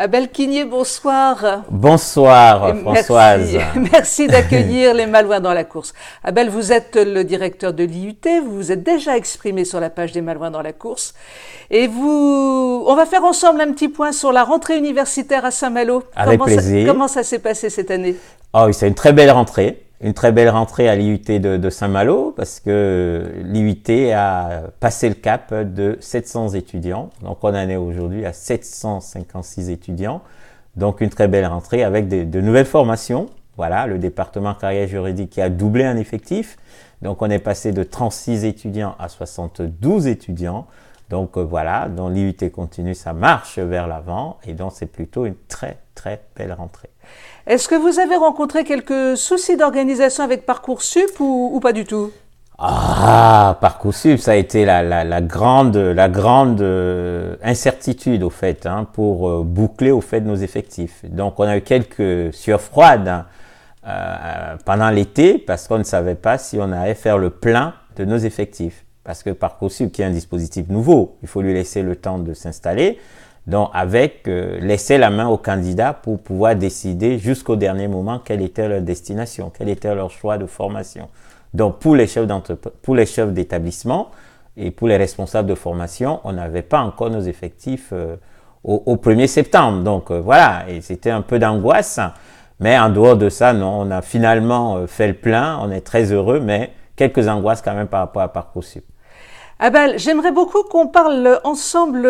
Abel Quigné, bonsoir. Bonsoir Françoise. Merci d'accueillir les Malouins dans la course. Abel, vous êtes le directeur de l'IUT, vous vous êtes déjà exprimé sur la page des Malouins dans la course. Et on va faire ensemble un petit point sur la rentrée universitaire à Saint-Malo. Avec plaisir. Comment ça s'est passé cette année? Oh oui, c'est une très belle rentrée. Une très belle rentrée à l'IUT de Saint-Malo parce que l'IUT a passé le cap de 700 étudiants. Donc on en est aujourd'hui à 756 étudiants. Donc une très belle rentrée avec de nouvelles formations. Voilà, le département carrière juridique qui a doublé en effectif. Donc on est passé de 36 étudiants à 72 étudiants. Donc voilà, donc l'IUT continue sa marche vers l'avant et donc c'est plutôt une très très belle rentrée. Est-ce que vous avez rencontré quelques soucis d'organisation avec Parcoursup ou pas du tout? Parcoursup, ça a été la grande incertitude au fait, pour boucler au fait nos effectifs. Donc on a eu quelques sueurs froides pendant l'été parce qu'on ne savait pas si on allait faire le plein de nos effectifs. Parce que Parcoursup, qui est un dispositif nouveau, il faut lui laisser le temps de s'installer. Donc, laisser la main aux candidats pour pouvoir décider jusqu'au dernier moment quelle était leur destination, quel était leur choix de formation. Donc, pour les chefs d'établissement et pour les responsables de formation, on n'avait pas encore nos effectifs au 1er septembre. Donc, voilà, et c'était un peu d'angoisse. Mais en dehors de ça, non, on a finalement fait le plein, on est très heureux, mais quelques angoisses quand même par rapport à Parcoursup. Abel, j'aimerais beaucoup qu'on parle ensemble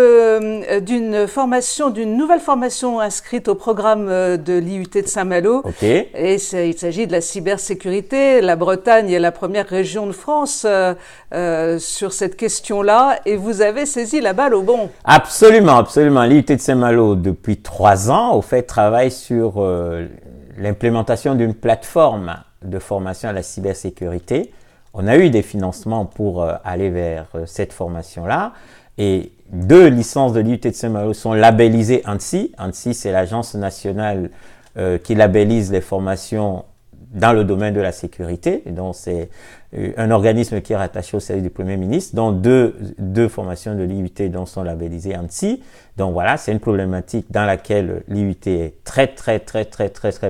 d'une nouvelle formation inscrite au programme de l'IUT de Saint-Malo. Okay. Et il s'agit de la cybersécurité. La Bretagne est la première région de France sur cette question-là et vous avez saisi la balle au bon. Absolument, absolument. L'IUT de Saint-Malo, depuis 3 ans, au fait, travaille sur l'implémentation d'une plateforme de formation à la cybersécurité. On a eu des financements pour aller vers cette formation-là et 2 licences de l'IUT de Saint-Malo sont labellisées ANSSI. ANSSI, c'est l'agence nationale qui labellise les formations dans le domaine de la sécurité. Et donc, c'est un organisme qui est rattaché au service du Premier ministre. Donc, deux formations de l'IUT sont labellisées ANSSI. Donc, voilà, c'est une problématique dans laquelle l'IUT est très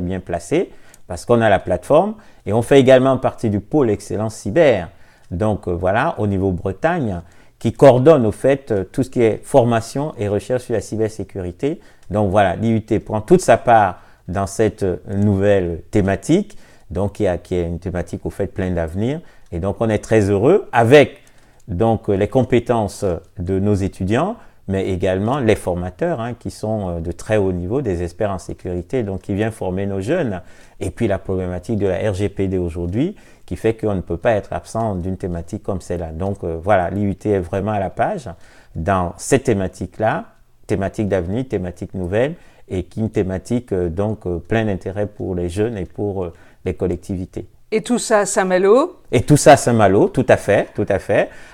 bien placée. Parce qu'on a la plateforme et on fait également partie du pôle excellence cyber. Donc voilà, au niveau Bretagne, qui coordonne au fait tout ce qui est formation et recherche sur la cybersécurité. Donc voilà, l'IUT prend toute sa part dans cette nouvelle thématique, donc qui est une thématique au fait pleine d'avenir. Et donc on est très heureux avec donc les compétences de nos étudiants, mais également les formateurs qui sont de très haut niveau, des experts en sécurité, donc qui viennent former nos jeunes. Et puis la problématique de la RGPD aujourd'hui, qui fait qu'on ne peut pas être absent d'une thématique comme celle-là. Donc voilà, l'IUT est vraiment à la page dans cette thématique-là, thématique d'avenir, thématique nouvelle, et qui est une thématique donc plein d'intérêt pour les jeunes et pour les collectivités. Et tout ça à Saint-Malo? Et tout ça à Saint-Malo, tout à fait,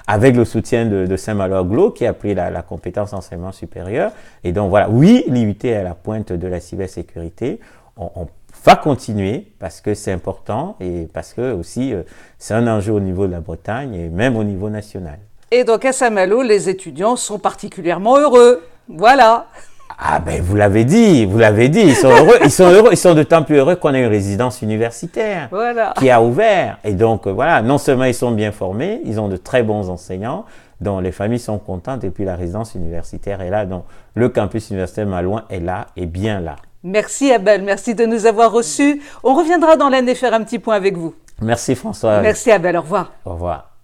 avec le soutien de Saint-Malo Aglo qui a pris la compétence enseignement supérieur. Et donc voilà, oui, l'IUT est à la pointe de la cybersécurité. On va continuer parce que c'est important et parce que aussi c'est un enjeu au niveau de la Bretagne et même au niveau national. Et donc à Saint-Malo, les étudiants sont particulièrement heureux. Voilà. Ah ben vous l'avez dit, ils sont heureux, ils sont d'autant plus heureux qu'on a une résidence universitaire qui a ouvert. Et donc voilà, non seulement ils sont bien formés, ils ont de très bons enseignants, dont les familles sont contentes et puis la résidence universitaire est là, donc le campus universitaire Malouin est là et bien là. Merci Abel, merci de nous avoir reçus. On reviendra dans l'année faire un petit point avec vous. Merci François. Merci Abel, au revoir. Au revoir.